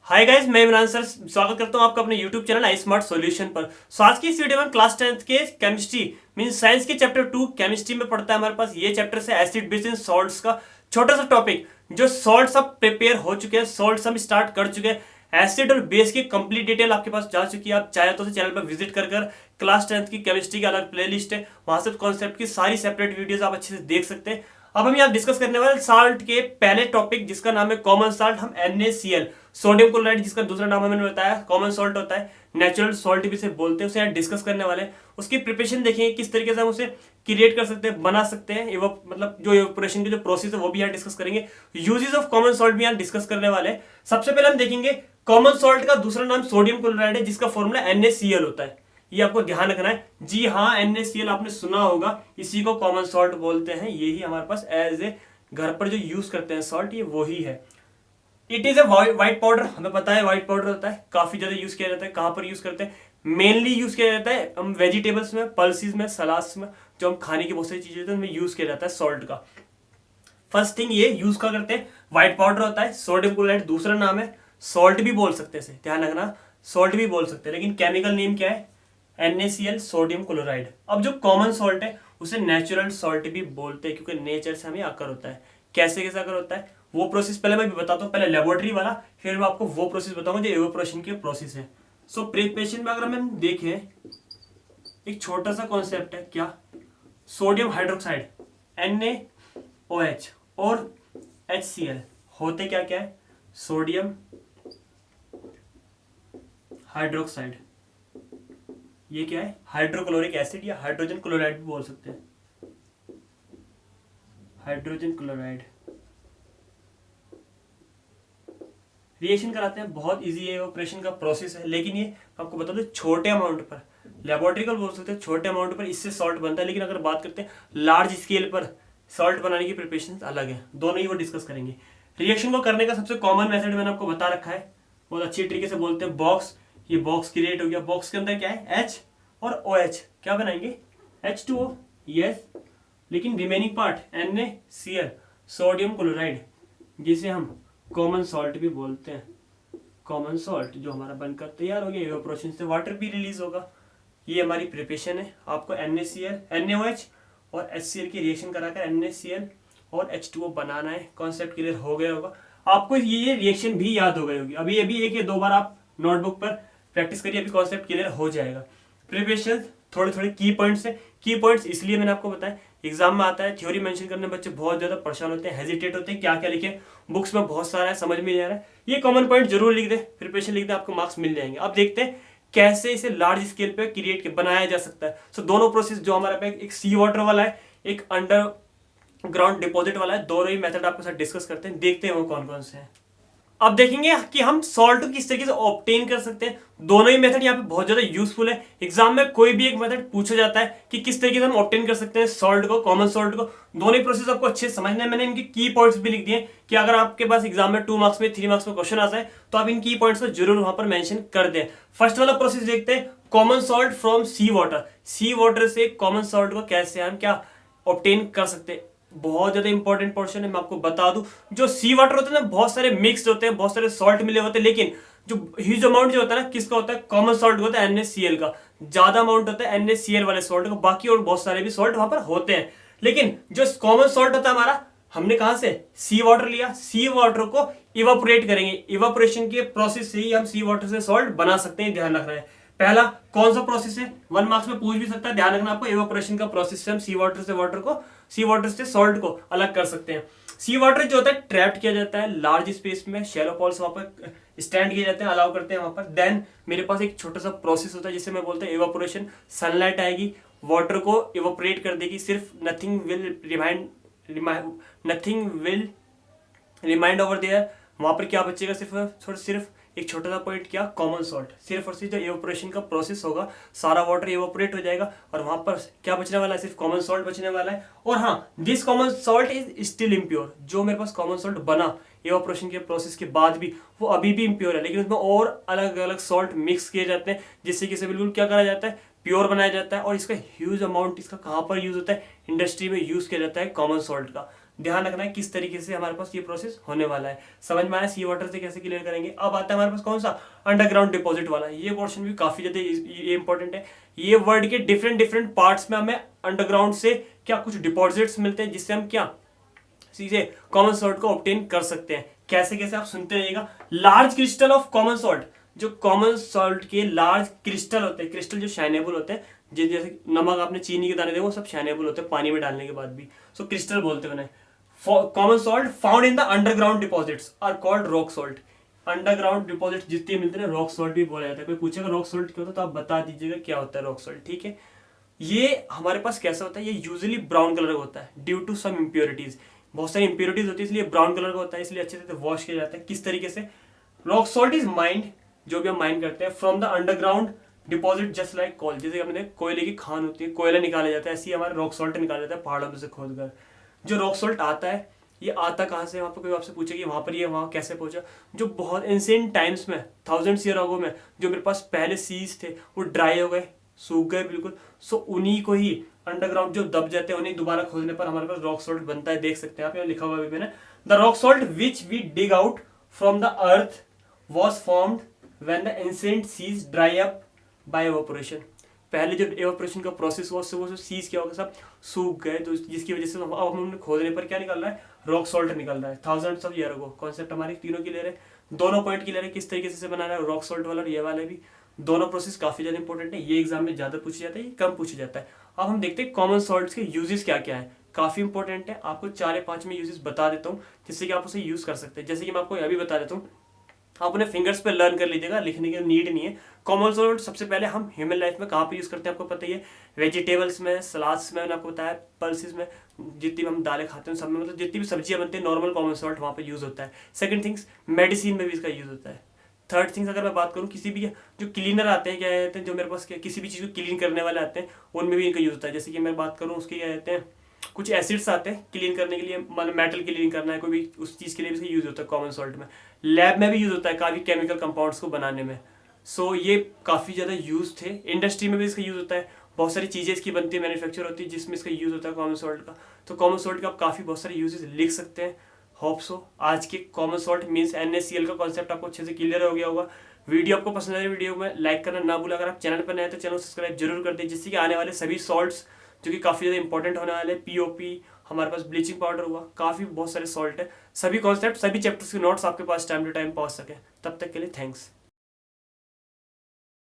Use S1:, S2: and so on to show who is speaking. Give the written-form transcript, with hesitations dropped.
S1: Hi guys, मैं Imran sir स्वागत करता हूं आपका अपने यूट्यूब चैनल आई स्मार्ट सॉल्यूशन पर। सो आज की इस वीडियो में क्लास 10th के केमिस्ट्री मीन साइंस के चैप्टर 2 केमिस्ट्री में पढ़ता है हमारे पास ये चैप्टर से एसिड बेस एंड सॉल्ट्स का छोटा सा टॉपिक। जो सॉल्ट्स अब प्रिपेयर हो चुके हैं, सॉल्ट्स हम स्टार्ट कर चुके हैं, एसिड और बेस की कंप्लीट डिटेल आपके पास जा चुकी है। आप चाहे तो चैनल पर विजिट कर क्लास 10th की केमिस्ट्री की अलग प्लेलिस्ट है, वहां से कॉन्सेप्ट की सारी सेपरेट वीडियोस आप अच्छे से देख सकते हैं। अब हम यहाँ डिस्कस करने वाले साल्ट के पहले टॉपिक जिसका नाम है कॉमन साल्ट। हम NaCl सोडियम क्लोराइड, जिसका दूसरा नाम मैंने बताया कॉमन सॉल्ट होता है, नेचुरल सॉल्ट भी से बोलते हैं, उसे यहाँ डिस्कस करने वाले हैं। उसकी प्रिपरेशन देखेंगे किस तरीके से हम उसे क्रिएट कर सकते हैं, बना सकते हैं, मतलब जो इवेपोरेशन की जो प्रोसेस है वो भी यहाँ डिस्कस करेंगे। यूजेस ऑफ कॉमन सॉल्ट भी यहाँ डिस्कस करने वाले हैं। सबसे पहले हम देखेंगे कॉमन सॉल्ट का दूसरा नाम सोडियम क्लोराइड है, जिसका फॉर्मूला NaCl होता है। ये आपको ध्यान रखना है। जी हाँ, NaCl आपने सुना होगा, इसी को कॉमन सॉल्ट बोलते हैं। यही हमारे पास एज ए घर पर जो यूज करते हैं सॉल्ट, ये वही है। It is a white powder, हमें पता है व्हाइट पाउडर होता है, काफी ज्यादा यूज किया जाता है। कहां पर यूज करते हैं? मेनली यूज किया जाता है हम वेजिटेबल्स में, पल्सेस में, सलाड्स में, जो हम खाने की बहुत सारी चीजें होती है उनमें यूज किया जाता है सॉल्ट का। फर्स्ट थिंग ये यूज का करते हैं, व्हाइट पाउडर होता है। सोडियम क्लोराइड दूसरा नाम है, सॉल्ट भी बोल सकते हैं इसे, ध्यान रखना, सॉल्ट भी बोल सकते हैं, लेकिन केमिकल नेम क्या है? NaCl sodium chloride. अब जो कॉमन सॉल्ट है उसे नेचुरल सॉल्ट भी बोलते हैं, क्योंकि नेचर से हमें आकर होता है। कैसे कैसे आकर होता है वो प्रोसेस पहले मैं भी बताता हूँ, पहले लेबोरेटरी वाला, फिर मैं आपको वो प्रोसेस बताऊंगा जो इवेपोरेशन की प्रोसेस है। सो प्रिपरेशन में अगर हम देखें, एक छोटा सा कॉन्सेप्ट है, क्या? सोडियम हाइड्रोक्साइड NaOH और HCl होते क्या क्या है? सोडियम हाइड्रोक्साइड, ये क्या है? हाइड्रोक्लोरिक एसिड या हाइड्रोजन क्लोराइड भी बोल सकते हैं, हाइड्रोजन क्लोराइड। रिएक्शन कराते हैं, बहुत इजी है, ऑपरेशन का प्रोसेस है, लेकिन ये आपको बता दो छोटे अमाउंट पर, लेबोरेटरी बोल सकते हैं, छोटे अमाउंट पर इससे सॉल्ट बनता है। लेकिन अगर बात करते हैं लार्ज स्केल पर, सॉल्ट बनाने की प्रिपरेशन अलग है, दोनों ही वो डिस्कस करेंगे। रिएक्शन को करने का सबसे कॉमन मेथड मैंने आपको बता रखा है, बहुत अच्छी तरीके से बोलते हैं बॉक्स। ये बॉक्स क्रिएट हो गया, बॉक्स के अंदर क्या है? H और OH, क्या बनाएंगे? H2O, यस, लेकिन remaining part NaCl sodium chloride, जिसे हम कॉमन सॉल्ट भी बोलते हैं। कॉमन सॉल्ट जो हमारा बनकर तैयार हो गया, इवेपोरेशन से वाटर भी रिलीज होगा। ये हमारी प्रिपरेशन है। आपको NaCl, NaOH और HCl की रिएक्शन कराकर NaCl और H2O बनाना है। कॉन्सेप्ट क्लियर हो गया होगा आपको, ये रिएक्शन भी याद हो गई होगी। अभी अभी एक या दो बार आप नोटबुक पर प्रैक्टिस करिए, अभी कॉन्सेप्ट क्लियर हो जाएगा। प्रिपरेशन थोड़े थोड़े की पॉइंट्स है। की पॉइंट्स इसलिए मैंने आपको बताया, एग्जाम में आता है, थ्योरी मेंशन करने में बच्चे बहुत ज्यादा परेशान होते हैं, हेजिटेट होते हैं, क्या क्या लिखे, बुक्स में बहुत सारा है, समझ में नहीं आ रहा है। ये कॉमन पॉइंट जरूर लिख दे, प्रिपरेशन लिख दे, आपको मार्क्स मिल जाएंगे। अब देखते हैं कैसे इसे लार्ज स्केल पे क्रिएट बनाया जा सकता है। सो दोनों प्रोसेस जो हमारे पास, एक सी वाटर वाला है, एक अंडर ग्राउंड डिपॉजिट वाला है, दोनों ही मेथड आपके साथ डिस्कस करते हैं, देखते हैं वो कौन कौन से हैं। अब देखेंगे कि हम सॉल्ट किस तरीके से ऑब्टेन कर सकते हैं। दोनों ही मेथड यहाँ पे बहुत ज्यादा यूजफुल है। एग्जाम में कोई भी एक मेथड पूछा जाता है कि किस तरीके से हम ऑब्टेन कर सकते हैं सॉल्ट को, कॉमन सॉल्ट को। दोनों ही प्रोसेस आपको अच्छे समझना है। मैंने इनके की पॉइंट्स भी लिख दिए कि अगर आपके पास एग्जाम में 2 मार्क्स में 3 मार्क्स में क्वेश्चन आता है तो आप इन की पॉइंट्स को जरूर वहां पर मेंशन कर दें। फर्स्ट वाला प्रोसेस देखते हैं, common salt from sea water. Sea water से कॉमन सॉल्ट को कैसे हम क्या ऑब्टेन कर सकते हैं, बहुत ज्यादा इंपॉर्टेंट पोर्शन है। मैं आपको बता दूं, जो सी वाटर होते हैं ना, बहुत सारे मिक्स्ड होते हैं, बहुत सारे सॉल्ट मिले होते हैं, लेकिन जो ह्यूज अमाउंट जो होता है ना, किसका होता है? कॉमन सॉल्ट होता है, NaCl का ज्यादा अमाउंट होता है, NaCl वाले सॉल्ट का। बाकी और बहुत सारे भी सॉल्ट वहां पर होते हैं, लेकिन जो कॉमन सॉल्ट होता है हमारा, हमने कहां से? सी वाटर लिया। सी वाटर को इवापोरेट करेंगे, इवापोरेशन के प्रोसेस से ही हम सी वाटर से सॉल्ट बना सकते हैं, ध्यान रखना है। पहला कौन सा प्रोसेस है? 1 मार्क्स में पूछ भी सकता है, ध्यान रखना आपको। इवापोरेशन का प्रोसेस से हम सी वाटर से सॉल्ट को अलग कर सकते हैं। सी वाटर जो होता है ट्रैप्ड किया जाता है लार्ज स्पेस में, शैलो पॉल्स वहां पर स्टैंड किए जाते हैं, अलाउ करते हैं वहां पर। देन मेरे पास एक छोटा सा प्रोसेस होता है जिसे मैं बोलता हूँ इवापोरेशन। सनलाइट आएगी, वाटर को इवापोरेट कर देगी, सिर्फ nothing will remain over there. वहां पर क्या बचेगा? सिर्फ एक छोटा सा पॉइंट, क्या? Common salt. सिर्फ और सिर्फ जो इवेपोरेशन का प्रोसेस होगा, सारा वाटर इवेपोरेट हो जाएगा और वहां पर क्या बचने वाला है? सिर्फ कॉमन सॉल्ट बचने वाला है। और हाँ, this common salt is still impure. जो मेरे पास कॉमन सॉल्ट बना इवेपोरेशन के प्रोसेस के बाद भी, वो अभी भी इम्प्योर है, लेकिन उसमें और अलग अलग सॉल्ट मिक्स किए जाते हैं, जिससे कि इसे बिल्कुल क्या करा जाता है? प्योर बनाया जाता है और इसका ह्यूज अमाउंट इसका कहाँ पर यूज होता है, इंडस्ट्री में यूज किया जाता है कॉमन सॉल्ट का। ध्यान रखना है किस तरीके से हमारे पास ये प्रोसेस होने वाला है। समझ में आया सी वाटर से कैसे क्लियर करेंगे। अब आता है हमारे पास कौन सा, अंडरग्राउंड डिपॉजिट वाला। ये पोर्शन भी काफी ज्यादा ये इंपॉर्टेंट है। ये वर्ल्ड के डिफरेंट डिफरेंट पार्ट्स में हमें अंडरग्राउंड से क्या कुछ डिपॉजिट्स मिलते हैं जिससे हम क्या सीधे कॉमन सॉल्ट को ऑब्टेन कर सकते हैं। कैसे कैसे आप सुनते रहिएगा। Large crystal of common salt, जो कॉमन सॉल्ट के लार्ज क्रिस्टल होते हैं, क्रिस्टल जो शाइनेबल होते हैं, जैसे नमक आपने चीनी के दाने दे वो सब शाइनेबल होते हैं पानी में डालने के बाद भी, सो क्रिस्टल बोलते हैं उन्हें। Common salt found in the underground deposits are called rock salt. Underground deposit जितने मिलते हैं रॉक सॉल्ट भी बोला जाता है। कोई पूछेगा रॉक सॉल्ट क्या होता है तो आप बता दीजिएगा क्या होता है रॉक सॉल्ट, ठीक है। ये हमारे पास कैसा होता है, ये यूजुअली ब्राउन कलर का होता है ड्यू टू सम इम्प्योरिटीज। बहुत सारी इंप्योरिटीज होती है इसलिए ब्राउन कलर का होता है, इसलिए अच्छे से वॉश किया जाता है। किस तरीके से, रॉक सॉल्ट इज माइंड, जो भी हम माइंड करते हैं, from the underground deposit just like coal. जैसे हमने कोयले की खान होती है, कोयला निकाला जाता है, ऐसे ही हमारा रॉक सॉल्ट निकाला जाता है पहाड़ों में से खोद कर। जो रॉक सॉल्ट आता है ये आता कहाँ से, वहाँ पर कोई आपसे पूछे कि वहाँ पर ये वहाँ कैसे पहुंचा, जो बहुत एंशिएंट टाइम्स में, थाउजेंड्स ईयर अगो में जो मेरे पास पहले सीज थे वो ड्राई हो गए, सूख गए बिल्कुल। सो उन्हीं को ही अंडरग्राउंड जो दब जाते हैं उन्हें दोबारा खोदने पर हमारे पास रॉक सॉल्ट बनता है। देख सकते हैं आप, यहाँ लिखा हुआ है मैंने, the rock salt which we dig out from the earth was formed when the ancient seas dry up by evaporation. पहले जो एवापोरेशन का प्रोसेस हुआ उससे वो सीज क्या होगा, सब सूख गए, तो जिसकी वजह से अब हमने खोदने पर क्या निकल रहा है, रॉक सॉल्ट निकल रहा है। Thousands of year ago. Concept हमारे तीनों क्लियर है, दोनों पॉइंट क्लियर है किस तरीके से बना रहा है रॉक सॉल्ट वाला और ये वाला भी। दोनों प्रोसेस काफी ज्यादा इंपॉर्टेंट है। ये एग्जाम में ज्यादा पूछा जाता है, ये कम पूछा जाता है। अब हम देखते हैं कॉमन सॉल्ट्स के यूजेस क्या क्या है। काफी इंपॉर्टेंट है, आपको 4 या 5 में यूजेस बता देता हूँ जिससे कि आप उसे यूज कर सकते हैं। जैसे कि मैं आपको अभी बता देता हूँ, आप अपने फिंगर्स पे लर्न कर लीजिएगा, लिखने की नीड नहीं है। कॉमन सॉल्ट सबसे पहले हम ह्यूमन लाइफ में कहाँ पे यूज करते हैं आपको पता ही है, वेजिटेबल्स में, सलाड्स में, मैंने आपको बताया, पल्सेस में, जितनी भी हम दालें खाते हैं सब में, मतलब जितनी भी सब्जियां बनती हैं नॉर्मल कॉमन सॉल्ट वहाँ पे यूज होता है। सेकंड थिंग्स, मेडिसिन में भी इसका यूज होता है। थर्ड थिंग्स अगर मैं बात करूँ, किसी भी जो क्लीनर आते हैं, क्या कहते हैं, जो मेरे पास किसी भी चीज़ को क्लीन करने वाले आते हैं उनमें भी इनका यूज होता है। जैसे कि मैं बात करूँ उसके क्या कहते हैं, कुछ एसिड्स आते हैं क्लीन करने के लिए, मतलब मेटल क्लीन करना है कोई भी, उस चीज़ के लिए भी इसका यूज होता है कॉमन सॉल्ट में। लैब में भी यूज होता है काफ़ी केमिकल कंपाउंड्स को बनाने में। सो ये काफ़ी ज़्यादा यूज थे। इंडस्ट्री में भी इसका यूज होता है, बहुत सारी चीज़ें इसकी बनती है, मैन्युफैक्चर होती है जिसमें इसका यूज होता है कॉमन सॉल्ट का। तो कॉमन सॉल्ट का आप काफ़ी बहुत सारे यूजेस लिख सकते हैं। होप सो आज के कॉमन सॉल्ट मीन्स NaCl का कॉन्सेप्ट आपको अच्छे से क्लियर हो गया होगा। वीडियो आपको पसंद आए, वीडियो में लाइक करना ना भूला। अगर आप चैनल पर नए हैं तो चैनल सब्सक्राइब जरूर कर दें, जिससे कि आने वाले सभी सॉल्ट्स जो कि काफ़ी ज़्यादा इंपॉर्टेंट होने वाले हैं, POP, हमारे पास ब्लीचिंग पाउडर हुआ, काफ़ी बहुत सारे सॉल्ट है, सभी कॉन्सेप्ट सभी चैप्टर्स के नोट्स आपके पास टाइम टू टाइम पहुंच सके। तब तक के लिए थैंक्स।